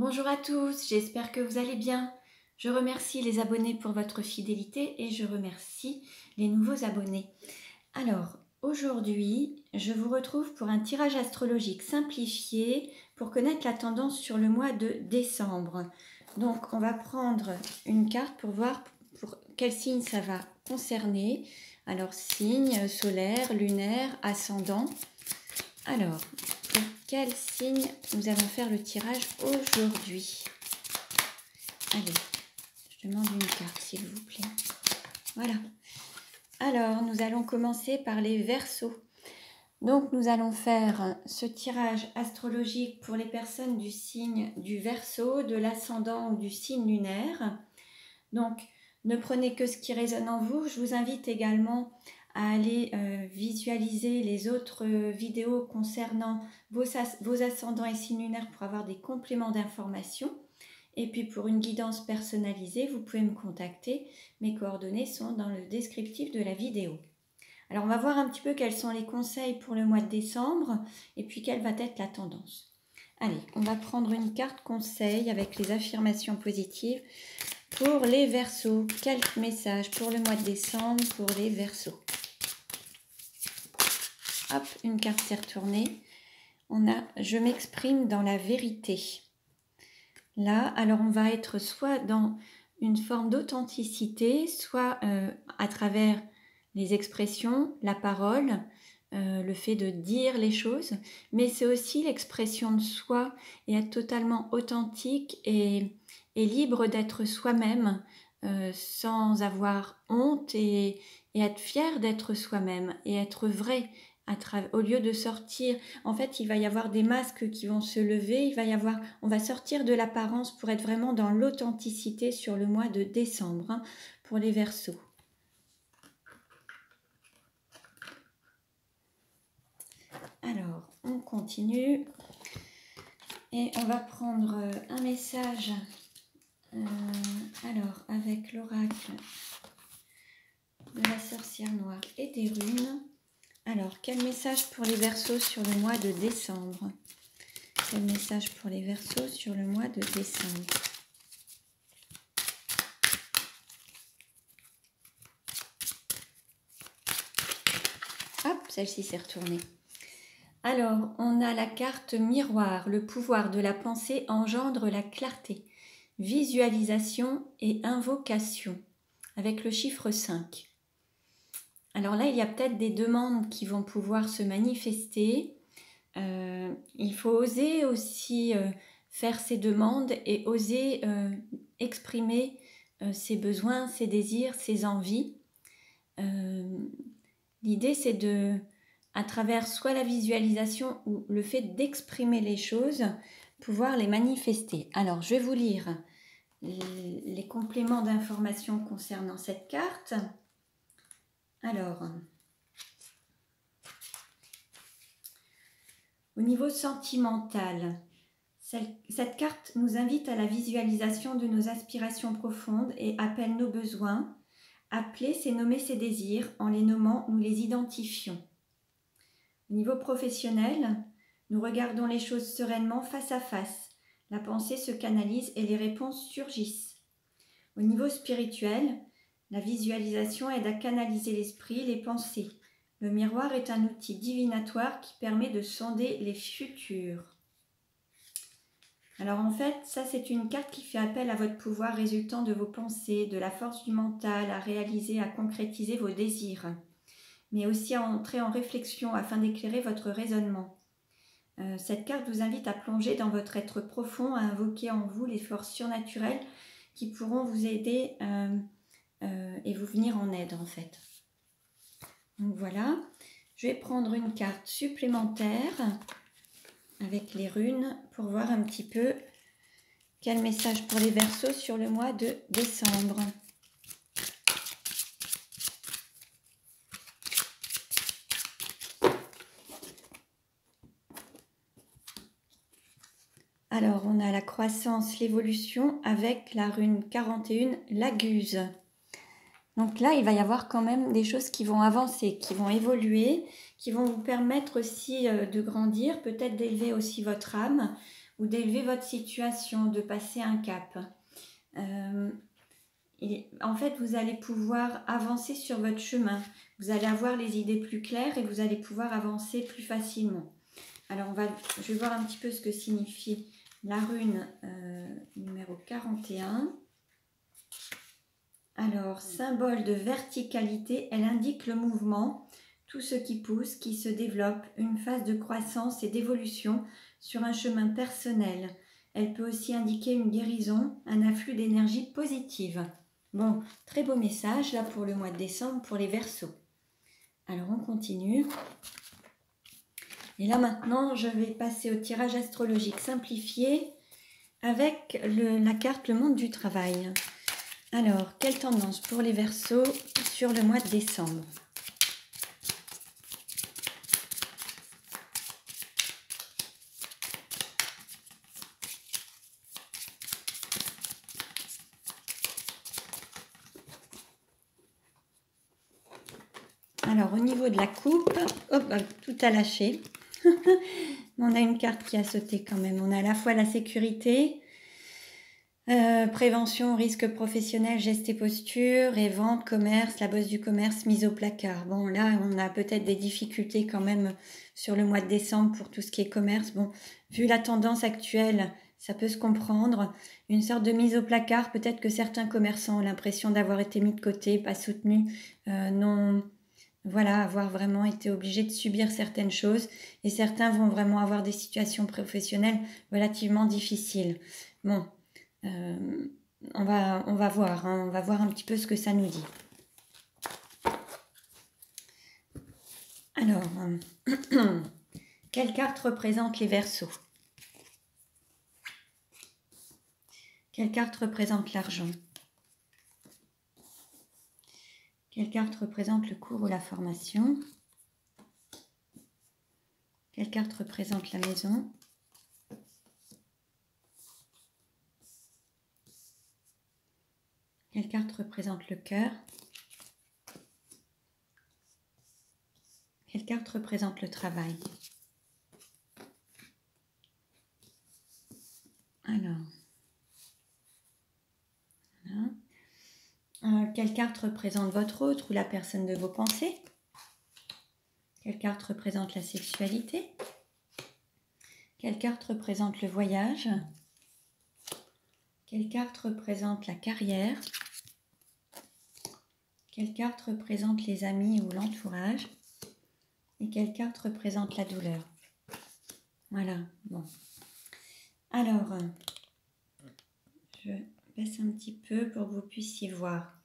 Bonjour à tous, j'espère que vous allez bien. Je remercie les abonnés pour votre fidélité et je remercie les nouveaux abonnés. Alors, aujourd'hui, je vous retrouve pour un tirage astrologique simplifié pour connaître la tendance sur le mois de décembre. Donc, on va prendre une carte pour voir pour quel signe ça va concerner. Alors, signe solaire, lunaire, ascendant. Alors, pour quel signe nous allons faire le tirage aujourd'hui? Allez, je demande une carte s'il vous plaît. Voilà. Alors, nous allons commencer par les Verseaux. Donc, nous allons faire ce tirage astrologique pour les personnes du signe du Verseau, de l'ascendant ou du signe lunaire. Donc, ne prenez que ce qui résonne en vous. Je vous invite également à aller visualiser les autres vidéos concernant vos ascendants et signes lunaires pour avoir des compléments d'informations. Et puis pour une guidance personnalisée, vous pouvez me contacter. Mes coordonnées sont dans le descriptif de la vidéo. Alors on va voir un petit peu quels sont les conseils pour le mois de décembre et puis quelle va être la tendance. Allez, on va prendre une carte conseil avec les affirmations positives pour les Verseaux. Quel message pour le mois de décembre pour les Verseaux? Hop, une carte s'est retournée. On a « Je m'exprime dans la vérité ». Là, alors on va être soit dans une forme d'authenticité, soit à travers les expressions, la parole, le fait de dire les choses, mais c'est aussi l'expression de soi et être totalement authentique et libre d'être soi-même sans avoir honte et être fier d'être soi-même et être vrai. Au lieu de sortir, en fait, il va y avoir des masques qui vont se lever, on va sortir de l'apparence pour être vraiment dans l'authenticité sur le mois de décembre pour les Verseaux. Alors, on continue et on va prendre un message alors avec l'oracle de la sorcière noire et des runes. Alors, quel message pour les Verseaux sur le mois de décembre? Quel message pour les Verseaux sur le mois de décembre? Hop, celle-ci s'est retournée. Alors, on a la carte miroir. Le pouvoir de la pensée engendre la clarté, visualisation et invocation, avec le chiffre 5. Alors là, il y a peut-être des demandes qui vont pouvoir se manifester. Il faut oser aussi faire ces demandes et oser exprimer ses besoins, ses désirs, ses envies. L'idée, c'est de, à travers soit la visualisation ou le fait d'exprimer les choses, pouvoir les manifester. Alors, je vais vous lire les compléments d'informations concernant cette carte. Alors, au niveau sentimental, cette carte nous invite à la visualisation de nos aspirations profondes et appelle nos besoins. Appeler, c'est nommer ses désirs. En les nommant, nous les identifions. Au niveau professionnel, nous regardons les choses sereinement face à face. La pensée se canalise et les réponses surgissent. Au niveau spirituel, la visualisation aide à canaliser l'esprit, les pensées. Le miroir est un outil divinatoire qui permet de sonder les futurs. Alors en fait, ça c'est une carte qui fait appel à votre pouvoir résultant de vos pensées, de la force du mental, à réaliser, à concrétiser vos désirs, mais aussi à entrer en réflexion afin d'éclairer votre raisonnement. Cette carte vous invite à plonger dans votre être profond, à invoquer en vous les forces surnaturelles qui pourront vous aider et vous venir en aide en fait. Donc voilà, je vais prendre une carte supplémentaire avec les runes pour voir un petit peu quel message pour les Verseaux sur le mois de décembre. Alors, on a la croissance, l'évolution avec la rune 41, la Guse. Donc là, il va y avoir quand même des choses qui vont avancer, qui vont évoluer, qui vont vous permettre aussi de grandir, peut-être d'élever aussi votre âme, ou d'élever votre situation, de passer un cap. En fait, vous allez pouvoir avancer sur votre chemin. Vous allez avoir les idées plus claires et vous allez pouvoir avancer plus facilement. Alors, je vais voir un petit peu ce que signifie la rune numéro 41. Alors, symbole de verticalité, elle indique le mouvement, tout ce qui pousse, qui se développe, une phase de croissance et d'évolution sur un chemin personnel. Elle peut aussi indiquer une guérison, un afflux d'énergie positive. Bon, très beau message là pour le mois de décembre pour les Verseaux. Alors, on continue. Et là maintenant, je vais passer au tirage astrologique simplifié avec la carte Le Monde du Travail. Alors, quelle tendance pour les Verseaux sur le mois de décembre? Alors, au niveau de la coupe, hop, tout a lâché. On a une carte qui a sauté quand même. On a à la fois la sécurité, prévention, risque professionnel, gestes et postures, et vente, commerce, la bosse du commerce mise au placard. Bon, là, on a peut-être des difficultés quand même sur le mois de décembre pour tout ce qui est commerce. Bon, vu la tendance actuelle, ça peut se comprendre. Une sorte de mise au placard, peut-être que certains commerçants ont l'impression d'avoir été mis de côté, pas soutenus, non... Voilà, avoir vraiment été obligé de subir certaines choses et certains vont vraiment avoir des situations professionnelles relativement difficiles. Bon, on va voir, hein, on va voir un petit peu ce que ça nous dit. Alors, quelle carte représente les Verseaux? Quelle carte représente l'argent? Quelle carte représente le cours ou la formation? Quelle carte représente la maison? Quelle carte représente le cœur? Quelle carte représente le travail? Alors, voilà. Quelle carte représente votre autre ou la personne de vos pensées? Quelle carte représente la sexualité? Quelle carte représente le voyage? Quelle carte représente la carrière? Quelle carte représente les amis ou l'entourage? Et quelle carte représente la douleur? Voilà, bon. Alors, je baisse un petit peu pour que vous puissiez voir.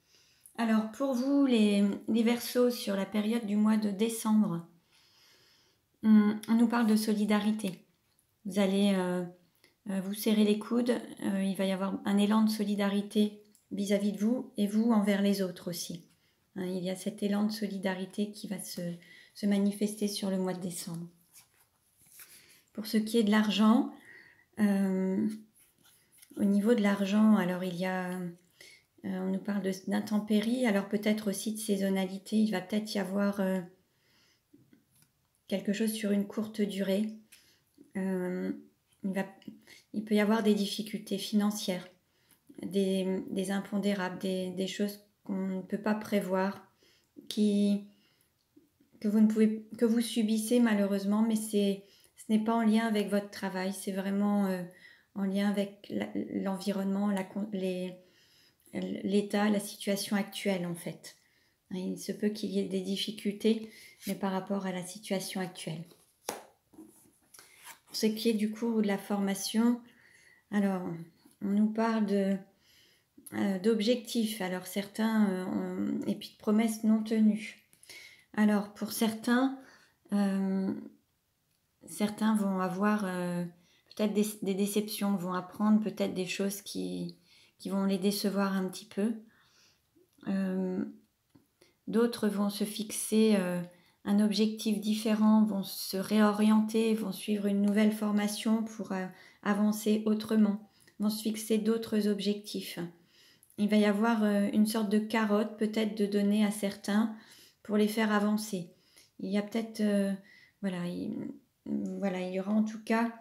Alors, pour vous, les Verseaux, sur la période du mois de décembre, on nous parle de solidarité. Vous allez vous serrer les coudes, il va y avoir un élan de solidarité vis-à-vis de vous et vous envers les autres aussi. Hein, il y a cet élan de solidarité qui va se manifester sur le mois de décembre. Pour ce qui est de l'argent, au niveau de l'argent, alors il y a... on nous parle d'intempéries, alors peut-être aussi de saisonnalité. Il va peut-être y avoir quelque chose sur une courte durée. Il peut y avoir des difficultés financières, des impondérables, des choses qu'on ne peut pas prévoir, que vous subissez malheureusement, mais ce n'est pas en lien avec votre travail, c'est vraiment en lien avec l'environnement, l'état, la situation actuelle en fait. Il se peut qu'il y ait des difficultés, mais par rapport à la situation actuelle. Pour ce qui est du cours ou de la formation, alors on nous parle d'objectifs, alors certains, et puis de promesses non tenues. Alors pour certains vont avoir peut-être des déceptions, vont apprendre peut-être des choses qui vont les décevoir un petit peu. D'autres vont se fixer un objectif différent, vont se réorienter, vont suivre une nouvelle formation pour avancer autrement, vont se fixer d'autres objectifs. Il va y avoir une sorte de carotte peut-être de donner à certains pour les faire avancer. Il y a peut-être, il y aura en tout cas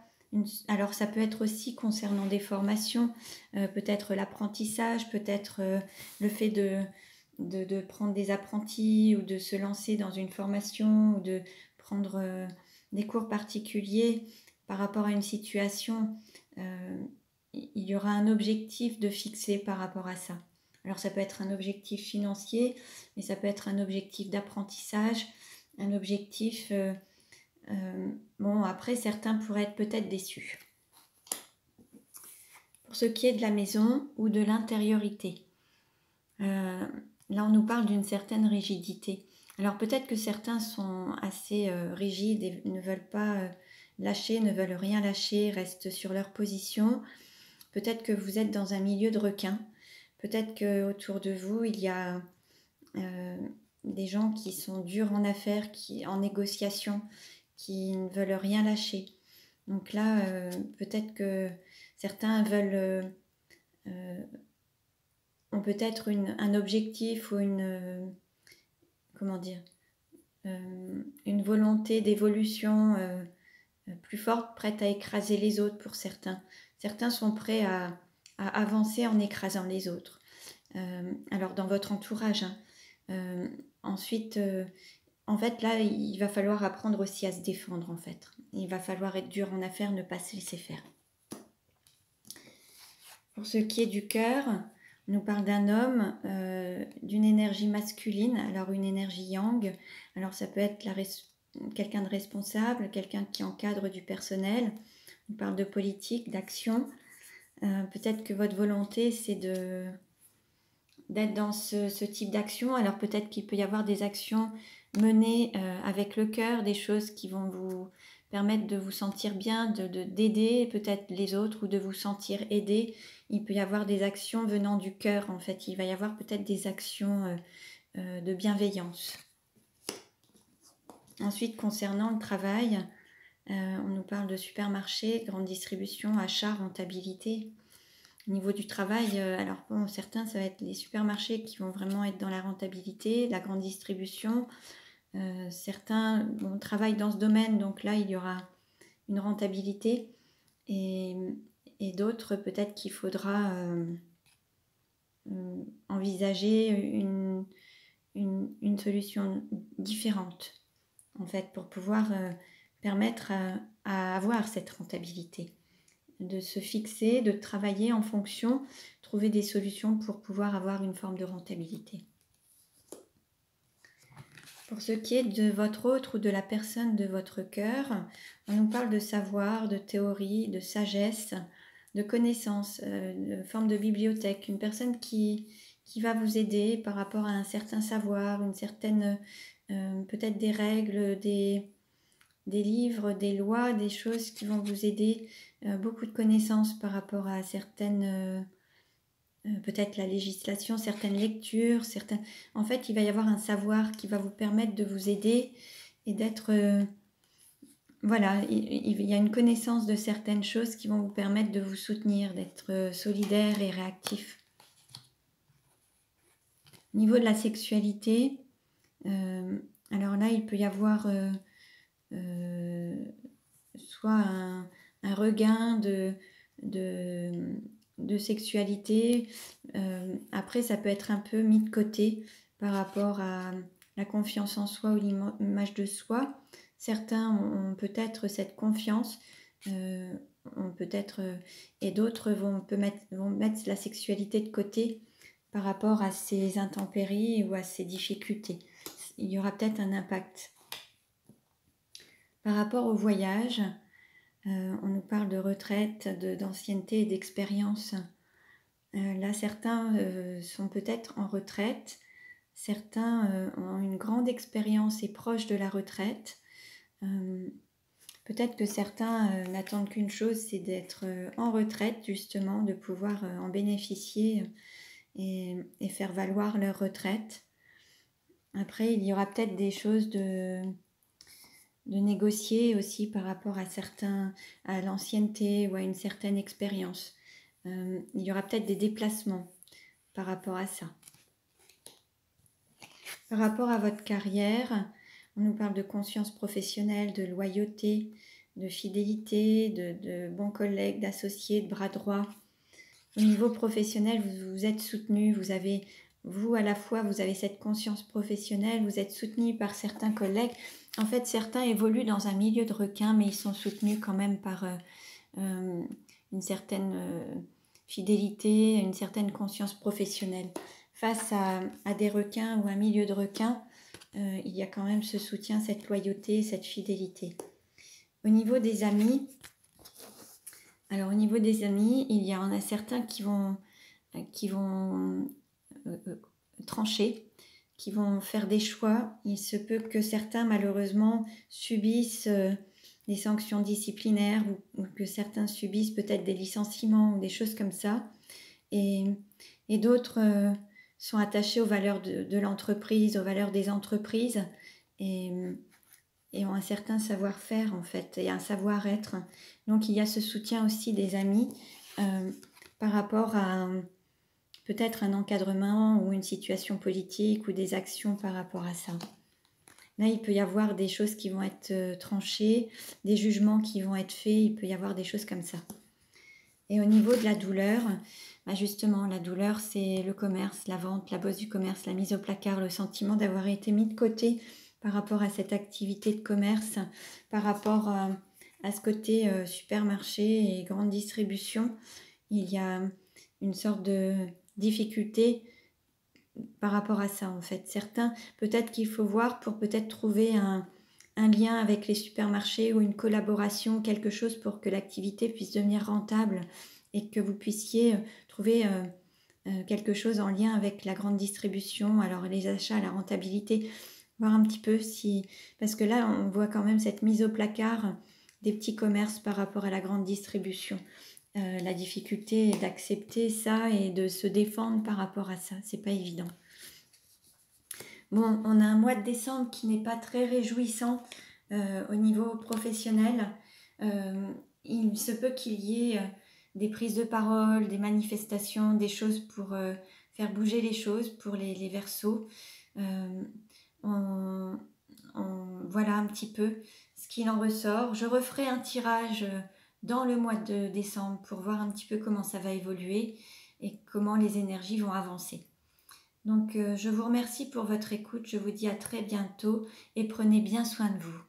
Alors ça peut être aussi concernant des formations, peut-être l'apprentissage, peut-être le fait de prendre des apprentis ou de se lancer dans une formation ou de prendre des cours particuliers par rapport à une situation. Il y aura un objectif de fixer par rapport à ça. Alors ça peut être un objectif financier, mais ça peut être un objectif d'apprentissage, un objectif... bon, après, certains pourraient être peut-être déçus. Pour ce qui est de la maison ou de l'intériorité, là, on nous parle d'une certaine rigidité. Alors, peut-être que certains sont assez rigides et ne veulent pas lâcher, ne veulent rien lâcher, restent sur leur position. Peut-être que vous êtes dans un milieu de requins. Peut-être qu'autour de vous, il y a des gens qui sont durs en affaires, en négociation, qui ne veulent rien lâcher. Donc là, peut-être que certains ont peut-être un objectif ou une volonté d'évolution plus forte, prête à écraser les autres pour certains. Certains sont prêts à avancer en écrasant les autres. Alors dans votre entourage. Ensuite, en fait, là, il va falloir apprendre aussi à se défendre, en fait. Il va falloir être dur en affaires, ne pas se laisser faire. Pour ce qui est du cœur, on nous parle d'un homme, d'une énergie masculine, alors une énergie yang. Alors ça peut être quelqu'un de responsable, quelqu'un qui encadre du personnel. On parle de politique, d'action. Peut-être que votre volonté, c'est d'être dans ce type d'action. Alors peut-être qu'il peut y avoir des actions menées avec le cœur, des choses qui vont vous permettre de vous sentir bien, d'aider peut-être les autres ou de vous sentir aidé. Il peut y avoir des actions venant du cœur, en fait. Il va y avoir peut-être des actions de bienveillance. Ensuite, concernant le travail, on nous parle de supermarché, grande distribution, achat, rentabilité. Au niveau du travail, alors bon, certains, ça va être les supermarchés qui vont vraiment être dans la rentabilité, la grande distribution. Certains travaillent dans ce domaine, donc là, il y aura une rentabilité. Et d'autres, peut-être qu'il faudra envisager une solution différente, en fait, pour pouvoir permettre à avoir cette rentabilité. De se fixer, de travailler en fonction, trouver des solutions pour pouvoir avoir une forme de rentabilité. Pour ce qui est de votre autre ou de la personne de votre cœur, on nous parle de savoir, de théorie, de sagesse, de connaissance, de forme de bibliothèque, une personne qui va vous aider par rapport à un certain savoir, une certaine, peut-être des règles, des livres, des lois, des choses qui vont vous aider, beaucoup de connaissances par rapport à certaines, peut-être la législation, certaines lectures, en fait, il va y avoir un savoir qui va vous permettre de vous aider et d'être... voilà, il y a une connaissance de certaines choses qui vont vous permettre de vous soutenir, d'être solidaire et réactif. Au niveau de la sexualité, alors là, il peut y avoir... soit un regain de sexualité. Après, ça peut être un peu mis de côté par rapport à la confiance en soi ou l'image de soi. Certains ont peut-être cette confiance, et d'autres vont mettre la sexualité de côté par rapport à ses intempéries ou à ses difficultés. Il y aura peut-être un impact. Par rapport au voyage, on nous parle de retraite, d'ancienneté et d'expérience. Là, certains sont peut-être en retraite, certains ont une grande expérience et proches de la retraite. Peut-être que certains n'attendent qu'une chose, c'est d'être en retraite, justement, de pouvoir en bénéficier et faire valoir leur retraite. Après, il y aura peut-être des choses de négocier aussi par rapport à l'ancienneté ou à une certaine expérience. Il y aura peut-être des déplacements par rapport à ça. Par rapport à votre carrière, on nous parle de conscience professionnelle, de loyauté, de fidélité, de bons collègues, d'associés, de bras droits. Au niveau professionnel, vous êtes soutenu, vous à la fois, vous avez cette conscience professionnelle, vous êtes soutenu par certains collègues. En fait, certains évoluent dans un milieu de requins, mais ils sont soutenus quand même par une certaine fidélité, une certaine conscience professionnelle. Face à des requins ou un milieu de requins, il y a quand même ce soutien, cette loyauté, cette fidélité. Au niveau des amis, alors au niveau des amis, il y en a certains qui vont trancher, qui vont faire des choix. Il se peut que certains malheureusement subissent des sanctions disciplinaires ou que certains subissent peut-être des licenciements ou des choses comme ça. Et d'autres sont attachés aux valeurs de l'entreprise, aux valeurs des entreprises et ont un certain savoir-faire en fait et un savoir-être. Donc il y a ce soutien aussi des amis par rapport à peut-être un encadrement ou une situation politique ou des actions par rapport à ça. Là, il peut y avoir des choses qui vont être tranchées, des jugements qui vont être faits, il peut y avoir des choses comme ça. Et au niveau de la douleur, justement, la douleur, c'est le commerce, la vente, la bosse du commerce, la mise au placard, le sentiment d'avoir été mis de côté par rapport à cette activité de commerce, par rapport à ce côté supermarché et grande distribution. Il y a une sorte de difficulté par rapport à ça en fait. Certains, peut-être qu'il faut voir pour peut-être trouver un lien avec les supermarchés ou une collaboration, quelque chose pour que l'activité puisse devenir rentable et que vous puissiez trouver quelque chose en lien avec la grande distribution, alors les achats, la rentabilité, voir un petit peu si... Parce que là, on voit quand même cette mise au placard des petits commerces par rapport à la grande distribution. La difficulté d'accepter ça et de se défendre par rapport à ça, c'est pas évident. Bon, on a un mois de décembre qui n'est pas très réjouissant au niveau professionnel. Il se peut qu'il y ait des prises de parole, des manifestations, des choses pour faire bouger les choses pour les Verseaux. Voilà un petit peu ce qu'il en ressort. Je referai un tirage dans le mois de décembre pour voir un petit peu comment ça va évoluer et comment les énergies vont avancer. Donc je vous remercie pour votre écoute, je vous dis à très bientôt et prenez bien soin de vous.